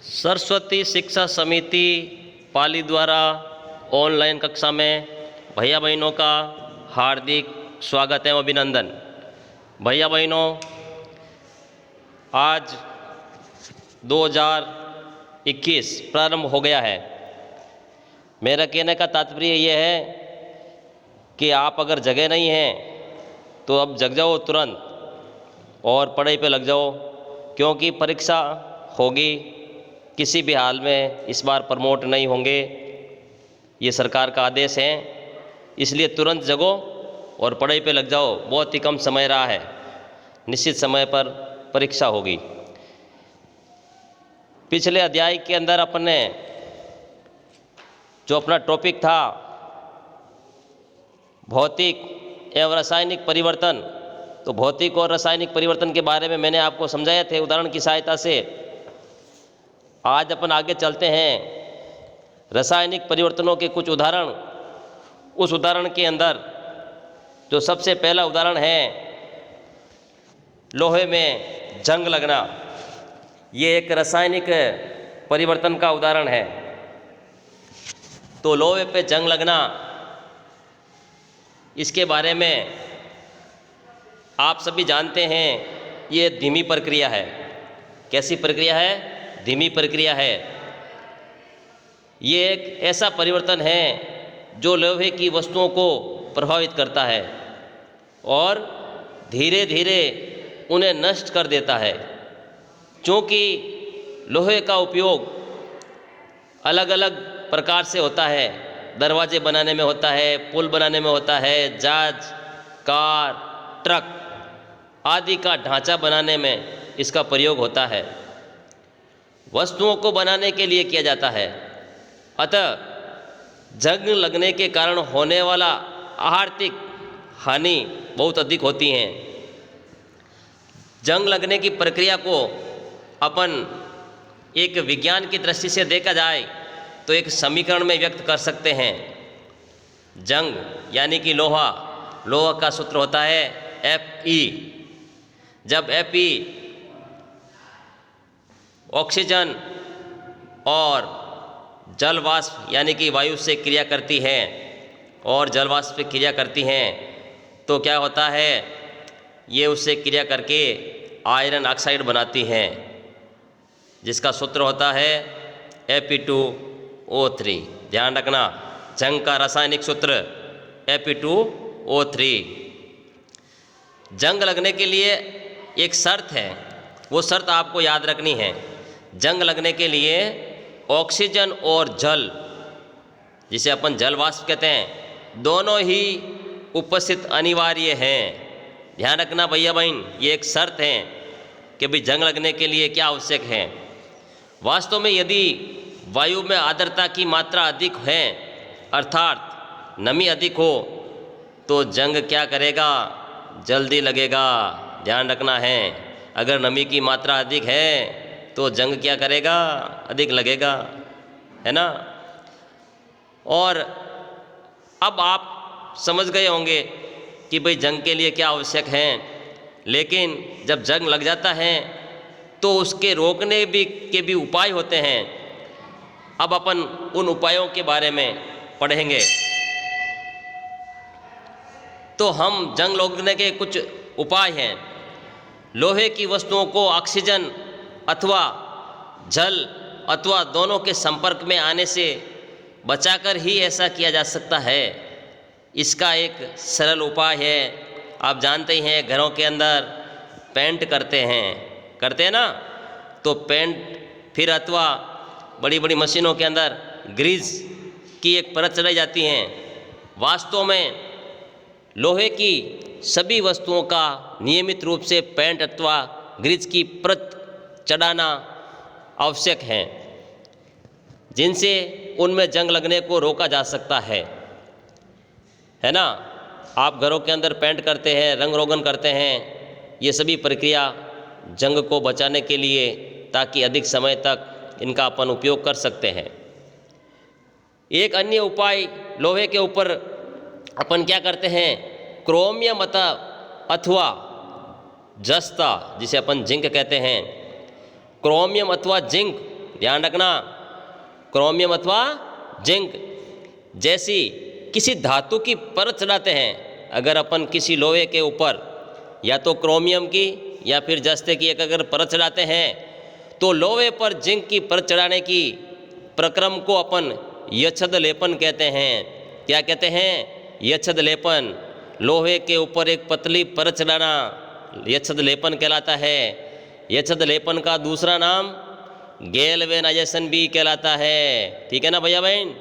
सरस्वती शिक्षा समिति पाली द्वारा ऑनलाइन कक्षा में भैया बहनों का हार्दिक स्वागत एवं अभिनंदन। भैया बहनों, आज 2021 प्रारंभ हो गया है। मेरा कहने का तात्पर्य यह है कि आप अगर जगह नहीं हैं तो अब जग जाओ तुरंत और पढ़ाई पे लग जाओ, क्योंकि परीक्षा होगी। किसी भी हाल में इस बार प्रमोट नहीं होंगे, ये सरकार का आदेश है। इसलिए तुरंत जगो और पढ़ाई पे लग जाओ। बहुत ही कम समय रहा है, निश्चित समय पर परीक्षा होगी। पिछले अध्याय के अंदर अपने जो अपना टॉपिक था भौतिक एवं रासायनिक परिवर्तन, तो भौतिक और रासायनिक परिवर्तन के बारे में मैंने आपको समझाए थे उदाहरण की सहायता से। आज अपन आगे चलते हैं रासायनिक परिवर्तनों के कुछ उदाहरण। उस उदाहरण के अंदर जो सबसे पहला उदाहरण है लोहे में जंग लगना, ये एक रासायनिक परिवर्तन का उदाहरण है। तो लोहे पे जंग लगना, इसके बारे में आप सभी जानते हैं, ये धीमी प्रक्रिया है। कैसी प्रक्रिया है? धीमी प्रक्रिया है। ये एक ऐसा परिवर्तन है जो लोहे की वस्तुओं को प्रभावित करता है और धीरे धीरे उन्हें नष्ट कर देता है। क्योंकि लोहे का उपयोग अलग अलग प्रकार से होता है। दरवाजे बनाने में होता है, पुल बनाने में होता है, जहाज, कार, ट्रक आदि का ढांचा बनाने में इसका प्रयोग होता है। वस्तुओं को बनाने के लिए किया जाता है। अतः जंग लगने के कारण होने वाला आर्थिक हानि बहुत अधिक होती हैं। जंग लगने की प्रक्रिया को अपन एक विज्ञान की दृष्टि से देखा जाए तो एक समीकरण में व्यक्त कर सकते हैं। जंग यानी कि लोहा का सूत्र होता है Fe। जब Fe ऑक्सीजन और जल वाष्प यानी कि वायु से क्रिया करती है और जल वाष्प से क्रिया करती हैं, तो क्या होता है, ये उससे क्रिया करके आयरन ऑक्साइड बनाती हैं, जिसका सूत्र होता है Fe2O3। ध्यान रखना, जंग का रासायनिक सूत्र Fe2O3। जंग लगने के लिए एक शर्त है, वो शर्त आपको याद रखनी है। जंग लगने के लिए ऑक्सीजन और जल, जिसे अपन जल वाष्प कहते हैं, दोनों ही उपस्थित अनिवार्य हैं। ध्यान रखना भैया बहन, ये एक शर्त है कि भाई जंग लगने के लिए क्या आवश्यक है। वास्तव में यदि वायु में आर्द्रता की मात्रा अधिक है, अर्थात नमी अधिक हो, तो जंग क्या करेगा, जल्दी लगेगा। ध्यान रखना है, अगर नमी की मात्रा अधिक है तो जंग क्या करेगा, अधिक लगेगा, है ना। और अब आप समझ गए होंगे कि भाई जंग के लिए क्या आवश्यक है। लेकिन जब जंग लग जाता है तो उसके रोकने के भी उपाय होते हैं। अब अपन उन उपायों के बारे में पढ़ेंगे। तो हम जंग रोकने के कुछ उपाय हैं। लोहे की वस्तुओं को ऑक्सीजन अथवा जल अथवा दोनों के संपर्क में आने से बचाकर ही ऐसा किया जा सकता है। इसका एक सरल उपाय है, आप जानते ही हैं, घरों के अंदर पेंट करते हैं ना, तो पेंट फिर अथवा बड़ी बड़ी मशीनों के अंदर ग्रीस की एक परत चढ़ाई जाती है। वास्तव में लोहे की सभी वस्तुओं का नियमित रूप से पेंट अथवा ग्रीस की परत चढ़ाना आवश्यक है, जिनसे उनमें जंग लगने को रोका जा सकता है ना। आप घरों के अंदर पेंट करते हैं, रंग रोगन करते हैं, ये सभी प्रक्रिया जंग को बचाने के लिए, ताकि अधिक समय तक इनका अपन उपयोग कर सकते हैं। एक अन्य उपाय लोहे के ऊपर अपन क्या करते हैं, क्रोमियम अथवा जस्ता, जिसे अपन जिंक कहते हैं, क्रोमियम अथवा जिंक ध्यान रखना, क्रोमियम अथवा जिंक जैसी किसी धातु की परत चढ़ाते हैं। अगर अपन किसी लोहे के ऊपर या तो क्रोमियम की या फिर जस्ते की एक अगर परत चढ़ाते हैं तो लोहे पर जिंक की परत चढ़ाने की प्रक्रम को अपन यच्छद लेपन कहते हैं। क्या कहते हैं? यच्छद लेपन। लोहे के ऊपर एक पतली परत चढ़ाना यच्छद लेपन कहलाता है। यच्छद लेपन का दूसरा नाम गैल्वेनाइजेशन भी कहलाता है। ठीक है ना भैया बहन?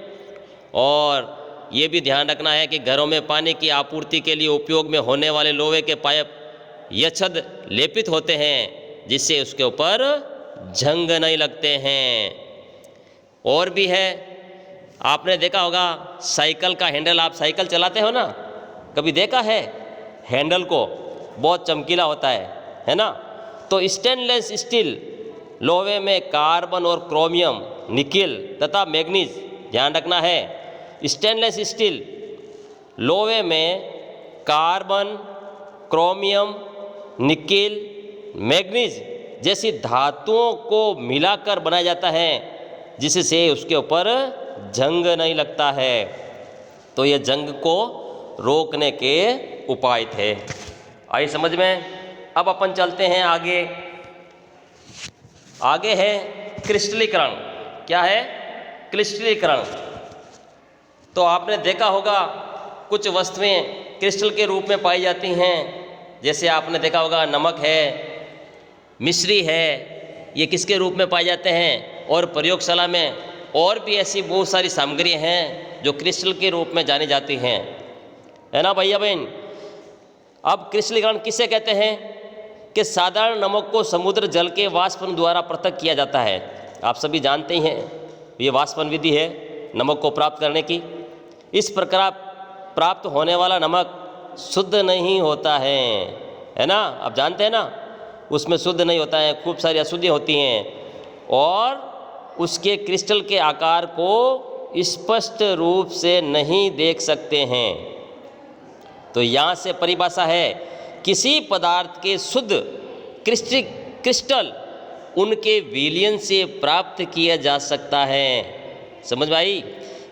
और ये भी ध्यान रखना है कि घरों में पानी की आपूर्ति के लिए उपयोग में होने वाले लोहे के पाइप यच्छद लेपित होते हैं जिससे उसके ऊपर जंग नहीं लगते हैं। और भी है, आपने देखा होगा साइकिल का हैंडल, आप साइकिल चलाते हो ना, कभी देखा है हैंडल को बहुत चमकीला होता है ना? तो स्टेनलेस स्टील लोहे में कार्बन और क्रोमियम, निकेल तथा मैग्नीज, ध्यान रखना है, स्टेनलेस स्टील लोहे में कार्बन, क्रोमियम, निकेल, मैग्नीज जैसी धातुओं को मिलाकर बनाया जाता है जिससे उसके ऊपर जंग नहीं लगता है। तो ये जंग को रोकने के उपाय थे। आई समझ में? अब अपन चलते हैं आगे। आगे है क्रिस्टलीकरण। क्या है? क्रिस्टलीकरण। तो आपने देखा होगा कुछ वस्तुएं क्रिस्टल के रूप में पाई जाती हैं। जैसे आपने देखा होगा नमक है, मिश्री है, ये किसके रूप में पाए जाते हैं? और प्रयोगशाला में और भी ऐसी बहुत सारी सामग्रियाँ हैं जो क्रिस्टल के रूप में जानी जाती हैं, है ना भैया बहन? अब क्रिस्टलीकरण किसे कहते हैं? कि साधारण नमक को समुद्र जल के वाष्पन द्वारा पृथक किया जाता है। आप सभी जानते ही हैं ये वाष्पन विधि है नमक को प्राप्त करने की। इस प्रकार प्राप्त होने वाला नमक शुद्ध नहीं होता है ना? आप जानते हैं ना, उसमें शुद्ध नहीं होता है, खूब सारी अशुद्धियाँ होती हैं और उसके क्रिस्टल के आकार को स्पष्ट रूप से नहीं देख सकते हैं। तो यहाँ से परिभाषा है, किसी पदार्थ के शुद्ध क्रिस्टल उनके विलयन से प्राप्त किया जा सकता है। समझ में आई?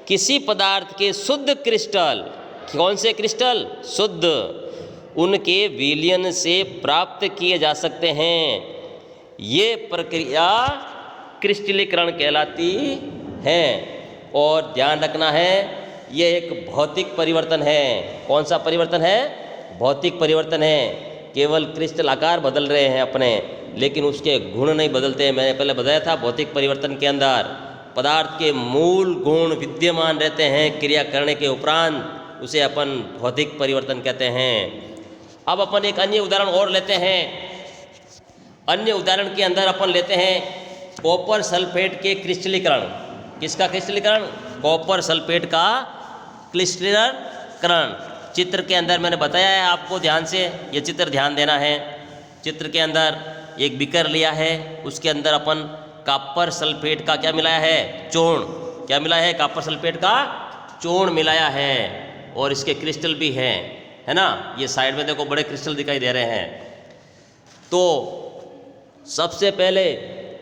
किसी पदार्थ के शुद्ध क्रिस्टल, कौन से क्रिस्टल? शुद्ध, उनके विलयन से प्राप्त किए जा सकते हैं। ये प्रक्रिया क्रिस्टलीकरण कहलाती है। और ध्यान रखना है ये एक भौतिक परिवर्तन है। कौन सा परिवर्तन है? भौतिक परिवर्तन है। केवल क्रिस्टल आकार बदल रहे हैं अपने, लेकिन उसके गुण नहीं बदलते हैं। मैंने पहले बताया था भौतिक परिवर्तन के अंदर पदार्थ के मूल गुण विद्यमान रहते हैं, क्रिया करने के उपरांत उसे अपन भौतिक परिवर्तन कहते हैं। अब अपन एक अन्य उदाहरण और लेते हैं। अन्य उदाहरण के अंदर अपन लेते हैं कॉपर सल्फेट के क्रिस्टलीकरण। किसका क्रिस्टलीकरण? कॉपर सल्फेट का क्रिस्टलीकरण। चित्र के अंदर मैंने बताया है आपको, ध्यान से ये चित्र ध्यान देना है। चित्र के अंदर एक बीकर लिया है, उसके अंदर अपन कॉपर सल्फेट का क्या मिलाया है? चूर्ण। क्या मिलाया है? कॉपर सल्फेट का चूर्ण मिलाया है और इसके क्रिस्टल भी हैं, है ना? ये साइड में देखो बड़े क्रिस्टल दिखाई दे रहे हैं। तो सबसे पहले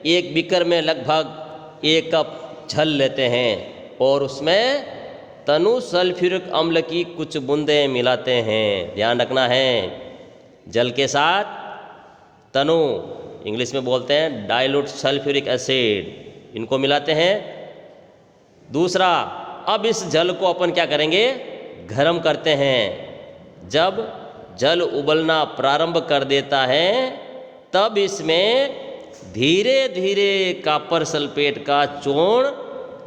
एक बीकर में लगभग 1 कप जल लेते हैं और उसमें तनु सल्फ्यूरिक अम्ल की कुछ बूंदें मिलाते हैं। ध्यान रखना है, जल के साथ तनु, इंग्लिश में बोलते हैं डाइल्यूट सल्फ्यूरिक एसिड, इनको मिलाते हैं। दूसरा, अब इस जल को अपन क्या करेंगे? गर्म करते हैं। जब जल उबलना प्रारंभ कर देता है तब इसमें धीरे धीरे कॉपर सल्फेट का चूर्ण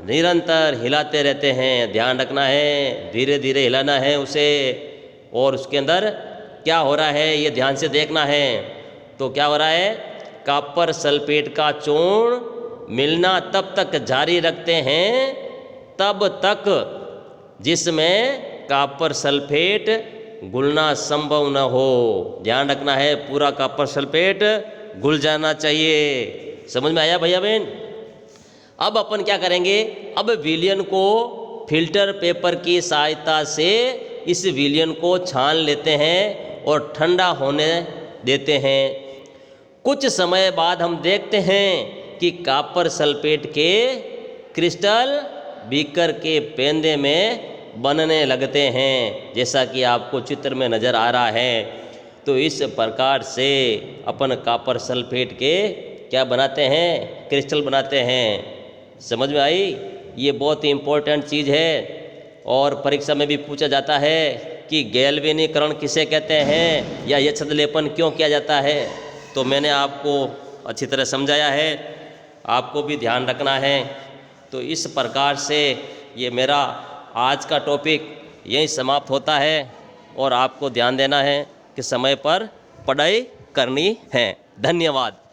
निरंतर हिलाते रहते हैं। ध्यान रखना है, धीरे धीरे हिलाना है उसे। और उसके अंदर क्या हो रहा है ये ध्यान से देखना है। तो क्या हो रहा है? कॉपर सल्फेट का चूर्ण मिलना तब तक जारी रखते हैं तब तक जिसमें कॉपर सल्फेट घुलना संभव न हो। ध्यान रखना है, पूरा कॉपर सल्फेट घुल जाना चाहिए। समझ में आया भैया बहन? अब अपन क्या करेंगे? अब विलयन को फिल्टर पेपर की सहायता से इस विलयन को छान लेते हैं और ठंडा होने देते हैं। कुछ समय बाद हम देखते हैं कि कॉपर सल्फेट के क्रिस्टल बीकर के पेंदे में बनने लगते हैं, जैसा कि आपको चित्र में नज़र आ रहा है। तो इस प्रकार से अपन कॉपर सल्फेट के क्या बनाते हैं, क्रिस्टल बनाते हैं। समझ में आई? ये बहुत ही इम्पोर्टेंट चीज़ है और परीक्षा में भी पूछा जाता है कि गैल्वेनीकरण किसे कहते हैं या यक्षद लेपन क्यों किया जाता है। तो मैंने आपको अच्छी तरह समझाया है, आपको भी ध्यान रखना है। तो इस प्रकार से ये मेरा आज का टॉपिक यहीं समाप्त होता है और आपको ध्यान देना है कि समय पर पढ़ाई करनी है। धन्यवाद।